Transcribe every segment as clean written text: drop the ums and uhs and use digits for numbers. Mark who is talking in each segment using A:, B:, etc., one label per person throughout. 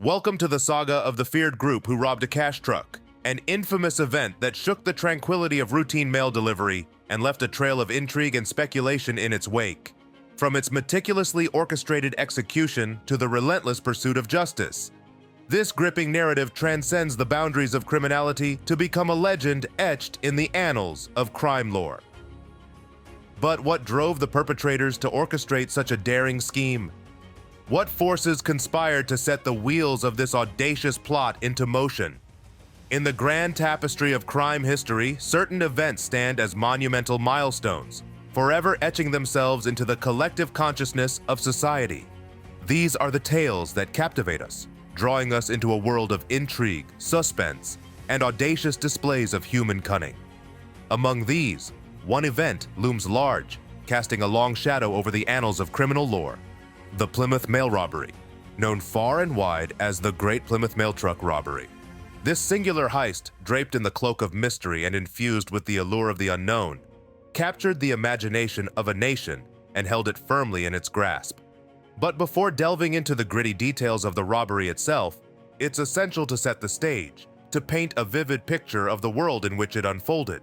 A: Welcome to the saga of the feared group who robbed a cash truck, an infamous event that shook the tranquility of routine mail delivery and left a trail of intrigue and speculation in its wake. From its meticulously orchestrated execution to the relentless pursuit of justice, this gripping narrative transcends the boundaries of criminality to become a legend etched in the annals of crime lore. But what drove the perpetrators to orchestrate such a daring scheme? What forces conspired to set the wheels of this audacious plot into motion? In the grand tapestry of crime history, certain events stand as monumental milestones, forever etching themselves into the collective consciousness of society. These are the tales that captivate us, drawing us into a world of intrigue, suspense, and audacious displays of human cunning. Among these, one event looms large, casting a long shadow over the annals of criminal lore: the Plymouth Mail Robbery, known far and wide as the Great Plymouth Mail Truck Robbery. This singular heist, draped in the cloak of mystery and infused with the allure of the unknown, captured the imagination of a nation and held it firmly in its grasp. But before delving into the gritty details of the robbery itself, it's essential to set the stage, to paint a vivid picture of the world in which it unfolded.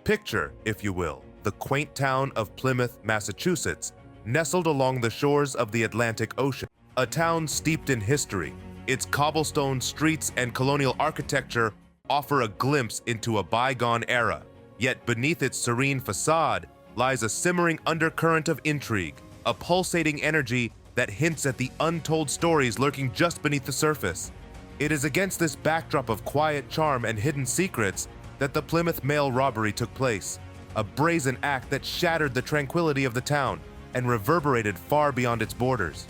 A: Picture, if you will, the quaint town of Plymouth, Massachusetts, nestled along the shores of the Atlantic Ocean. A town steeped in history, its cobblestone streets and colonial architecture offer a glimpse into a bygone era. Yet beneath its serene facade lies a simmering undercurrent of intrigue, a pulsating energy that hints at the untold stories lurking just beneath the surface. It is against this backdrop of quiet charm and hidden secrets that the Plymouth Mail robbery took place, a brazen act that shattered the tranquility of the town and reverberated far beyond its borders.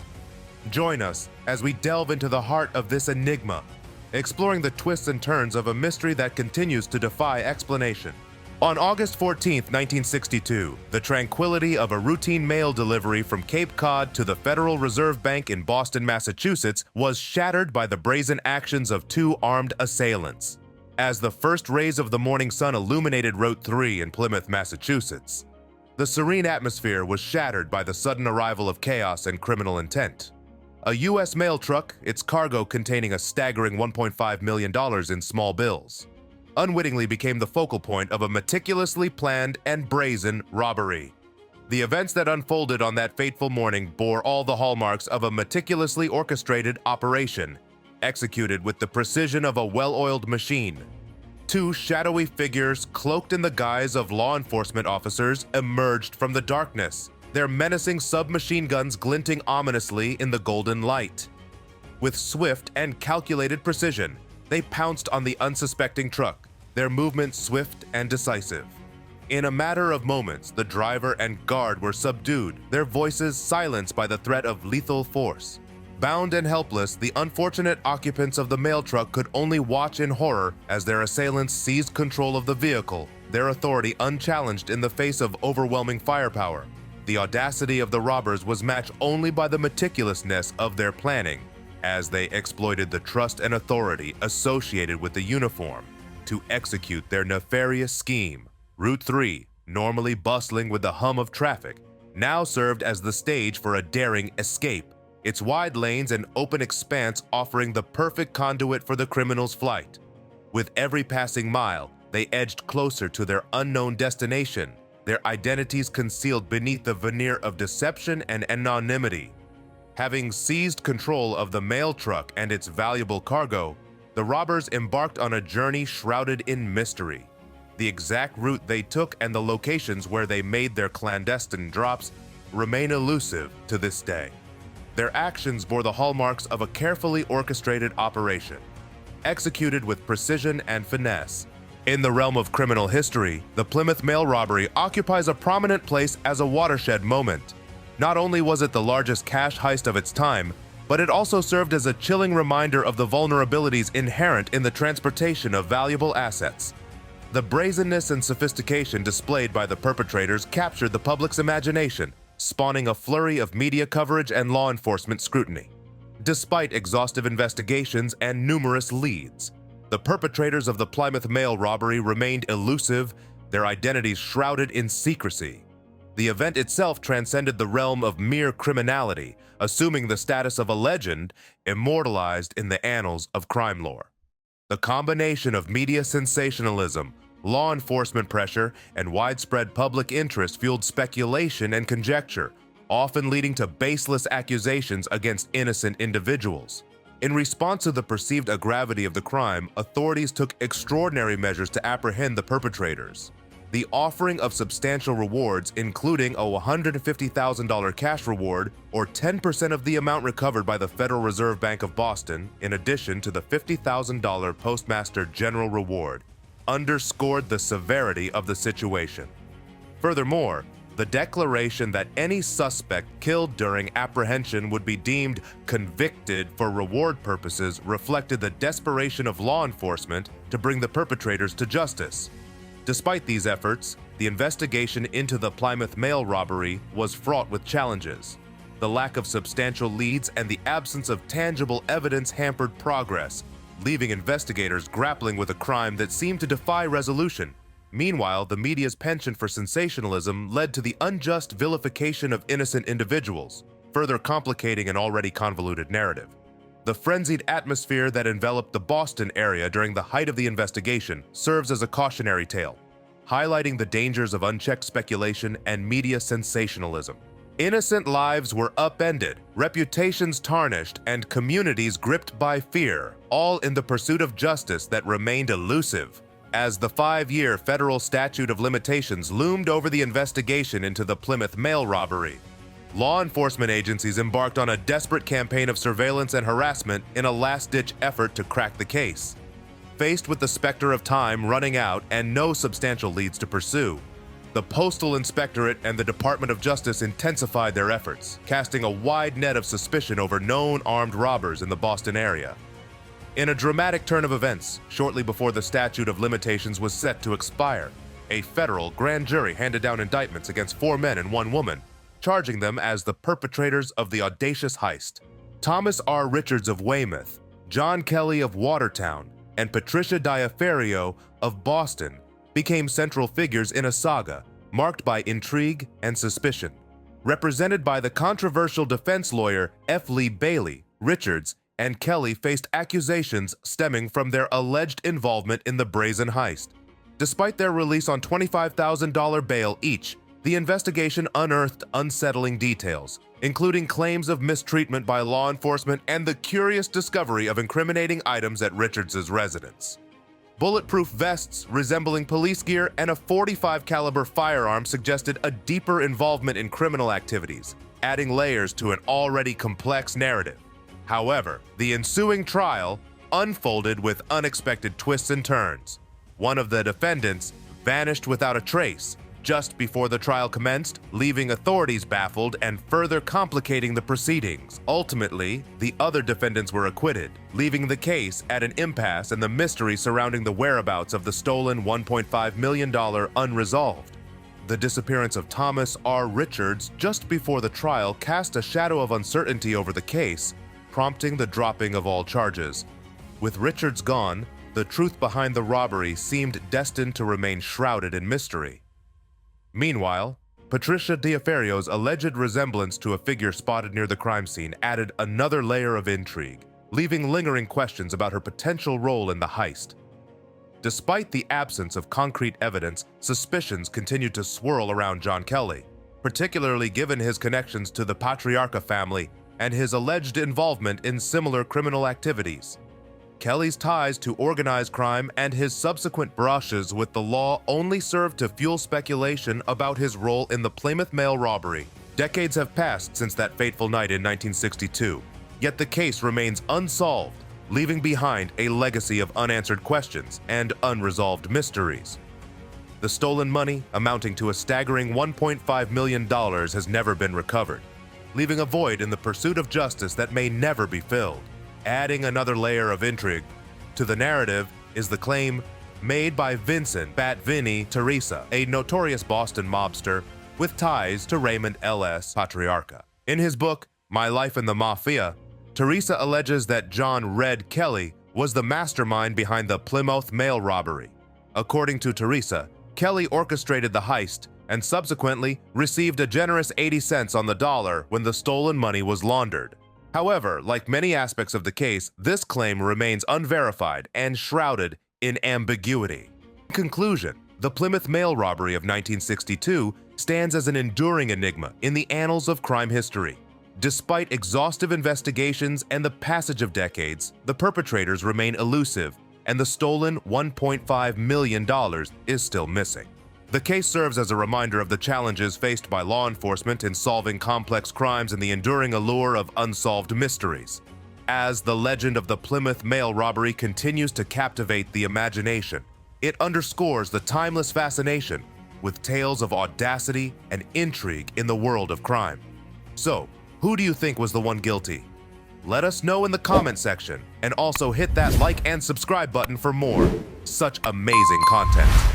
A: Join us as we delve into the heart of this enigma, exploring the twists and turns of a mystery that continues to defy explanation. On August 14, 1962, the tranquility of a routine mail delivery from Cape Cod to the Federal Reserve Bank in Boston, Massachusetts, was shattered by the brazen actions of two armed assailants. As the first rays of the morning sun illuminated Route 3 in Plymouth, Massachusetts, the serene atmosphere was shattered by the sudden arrival of chaos and criminal intent. A U.S. mail truck, its cargo containing a staggering $1.5 million in small bills, unwittingly became the focal point of a meticulously planned and brazen robbery. The events that unfolded on that fateful morning bore all the hallmarks of a meticulously orchestrated operation, executed with the precision of a well-oiled machine. Two shadowy figures, cloaked in the guise of law enforcement officers, emerged from the darkness, their menacing submachine guns glinting ominously in the golden light. With swift and calculated precision, they pounced on the unsuspecting truck, their movements swift and decisive. In a matter of moments, the driver and guard were subdued, their voices silenced by the threat of lethal force. Bound and helpless, the unfortunate occupants of the mail truck could only watch in horror as their assailants seized control of the vehicle, their authority unchallenged in the face of overwhelming firepower. The audacity of the robbers was matched only by the meticulousness of their planning, as they exploited the trust and authority associated with the uniform to execute their nefarious scheme. Route 3, normally bustling with the hum of traffic, now served as the stage for a daring escape, its wide lanes and open expanse offering the perfect conduit for the criminals' flight. With every passing mile, they edged closer to their unknown destination, their identities concealed beneath the veneer of deception and anonymity. Having seized control of the mail truck and its valuable cargo, the robbers embarked on a journey shrouded in mystery. The exact route they took and the locations where they made their clandestine drops remain elusive to this day. Their actions bore the hallmarks of a carefully orchestrated operation, executed with precision and finesse. In the realm of criminal history, the Plymouth Mail robbery occupies a prominent place as a watershed moment. Not only was it the largest cash heist of its time, but it also served as a chilling reminder of the vulnerabilities inherent in the transportation of valuable assets. The brazenness and sophistication displayed by the perpetrators captured the public's imagination, spawning a flurry of media coverage and law enforcement scrutiny. Despite exhaustive investigations and numerous leads, the perpetrators of the Plymouth Mail robbery remained elusive, their identities shrouded in secrecy. The event itself transcended the realm of mere criminality, assuming the status of a legend immortalized in the annals of crime lore. The combination of media sensationalism, law enforcement pressure, and widespread public interest fueled speculation and conjecture, often leading to baseless accusations against innocent individuals. In response to the perceived gravity of the crime, authorities took extraordinary measures to apprehend the perpetrators. The offering of substantial rewards, including a $150,000 cash reward or 10% of the amount recovered by the Federal Reserve Bank of Boston, in addition to the $50,000 Postmaster General reward, underscored the severity of the situation. Furthermore, the declaration that any suspect killed during apprehension would be deemed convicted for reward purposes reflected the desperation of law enforcement to bring the perpetrators to justice. Despite these efforts, the investigation into the Plymouth mail robbery was fraught with challenges. The lack of substantial leads and the absence of tangible evidence hampered progress, leaving investigators grappling with a crime that seemed to defy resolution. Meanwhile, the media's penchant for sensationalism led to the unjust vilification of innocent individuals, further complicating an already convoluted narrative. The frenzied atmosphere that enveloped the Boston area during the height of the investigation serves as a cautionary tale, highlighting the dangers of unchecked speculation and media sensationalism. Innocent lives were upended, reputations tarnished, and communities gripped by fear, all in the pursuit of justice that remained elusive. As the 5-year federal statute of limitations loomed over the investigation into the Plymouth mail robbery, law enforcement agencies embarked on a desperate campaign of surveillance and harassment in a last-ditch effort to crack the case. Faced with the specter of time running out and no substantial leads to pursue, the Postal Inspectorate and the Department of Justice intensified their efforts, casting a wide net of suspicion over known armed robbers in the Boston area. In a dramatic turn of events, shortly before the statute of limitations was set to expire, a federal grand jury handed down indictments against 4 men and 1 woman, charging them as the perpetrators of the audacious heist. Thomas R. Richards of Weymouth, John Kelly of Watertown, and Patricia Diaferio of Boston became central figures in a saga marked by intrigue and suspicion. Represented by the controversial defense lawyer F. Lee Bailey, Richards and Kelly faced accusations stemming from their alleged involvement in the brazen heist. Despite their release on $25,000 bail each, the investigation unearthed unsettling details, including claims of mistreatment by law enforcement and the curious discovery of incriminating items at Richards' residence. Bulletproof vests resembling police gear and a .45 caliber firearm suggested a deeper involvement in criminal activities, adding layers to an already complex narrative. However, the ensuing trial unfolded with unexpected twists and turns. One of the defendants vanished without a trace just before the trial commenced, leaving authorities baffled and further complicating the proceedings. Ultimately, the other defendants were acquitted, leaving the case at an impasse and the mystery surrounding the whereabouts of the stolen $1.5 million unresolved. The disappearance of Thomas R. Richards just before the trial cast a shadow of uncertainty over the case, prompting the dropping of all charges. With Richards gone, the truth behind the robbery seemed destined to remain shrouded in mystery. Meanwhile, Patricia Diaferio's alleged resemblance to a figure spotted near the crime scene added another layer of intrigue, leaving lingering questions about her potential role in the heist. Despite the absence of concrete evidence, suspicions continued to swirl around John Kelly, particularly given his connections to the Patriarca family and his alleged involvement in similar criminal activities. Kelly's ties to organized crime and his subsequent brushes with the law only served to fuel speculation about his role in the Plymouth mail robbery. Decades have passed since that fateful night in 1962, yet the case remains unsolved, leaving behind a legacy of unanswered questions and unresolved mysteries. The stolen money, amounting to a staggering $1.5 million, has never been recovered, leaving a void in the pursuit of justice that may never be filled. Adding another layer of intrigue to the narrative is the claim made by Vincent "Bat Vinny" Teresa, a notorious Boston mobster with ties to Raymond L.S. Patriarca. In his book, My Life in the Mafia, Teresa alleges that John "Red" Kelly was the mastermind behind the Plymouth mail robbery. According to Teresa, Kelly orchestrated the heist, and subsequently received a generous 80 cents on the dollar when the stolen money was laundered. However, like many aspects of the case, this claim remains unverified and shrouded in ambiguity. In conclusion, the Plymouth mail robbery of 1962 stands as an enduring enigma in the annals of crime history. Despite exhaustive investigations and the passage of decades, the perpetrators remain elusive, and the stolen $1.5 million is still missing. The case serves as a reminder of the challenges faced by law enforcement in solving complex crimes and the enduring allure of unsolved mysteries. As the legend of the Plymouth mail robbery continues to captivate the imagination, it underscores the timeless fascination with tales of audacity and intrigue in the world of crime. So, who do you think was the one guilty? Let us know in the comment section, and also hit that like and subscribe button for more such amazing content.